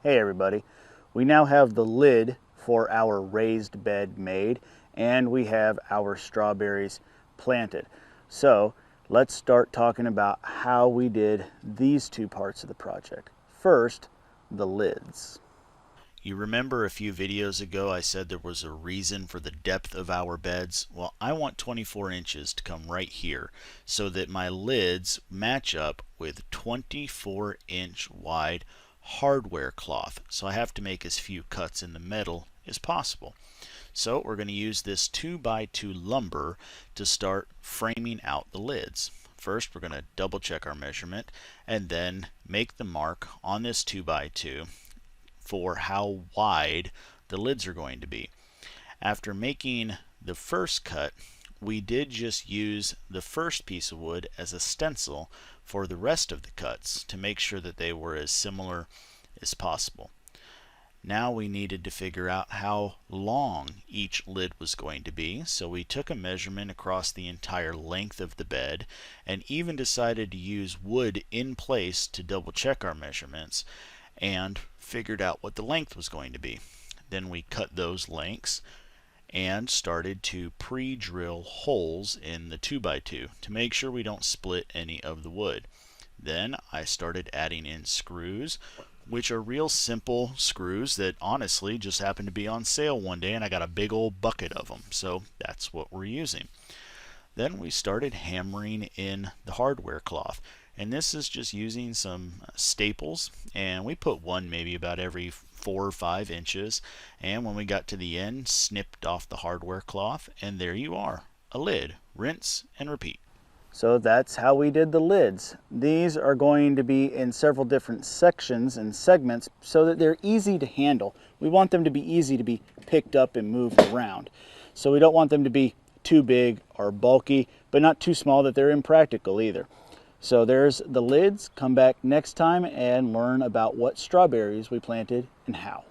Hey everybody, we now have the lid for our raised bed made and we have our strawberries planted. So let's start talking about how we did these two parts of the project. First, the lids. You remember a few videos ago I said there was a reason for the depth of our beds? Well, I want 24 inches to come right here so that my lids match up with 24-inch wide hardware cloth. So I have to make as few cuts in the metal as possible. So we're going to use this 2x2 lumber to start framing out the lids. First, we're going to double check our measurement and then make the mark on this 2x2 for how wide the lids are going to be. After making the first cut, we did just use the first piece of wood as a stencil for the rest of the cuts to make sure that they were as similar as possible. Now we needed to figure out how long each lid was going to be, so we took a measurement across the entire length of the bed and even decided to use wood in place to double check our measurements and figured out what the length was going to be. Then we cut those lengths and started to pre-drill holes in the 2x2 to make sure we don't split any of the wood. Then I started adding in screws, which are real simple screws that honestly just happened to be on sale one day and I got a big old bucket of them, so that's what we're using. Then we started hammering in the hardware cloth, and this is just using some staples, and we put one maybe about every 4 or 5 inches, and when we got to the end, snipped off the hardware cloth, and there you are, a lid. Rinse and repeat. So that's how we did the lids. These are going to be in several different sections and segments so that they're easy to handle. We want them to be easy to be picked up and moved around. So we don't want them to be too big or bulky, but not too small that they're impractical either. So there's the lids. Come back next time and learn about what strawberries we planted and how.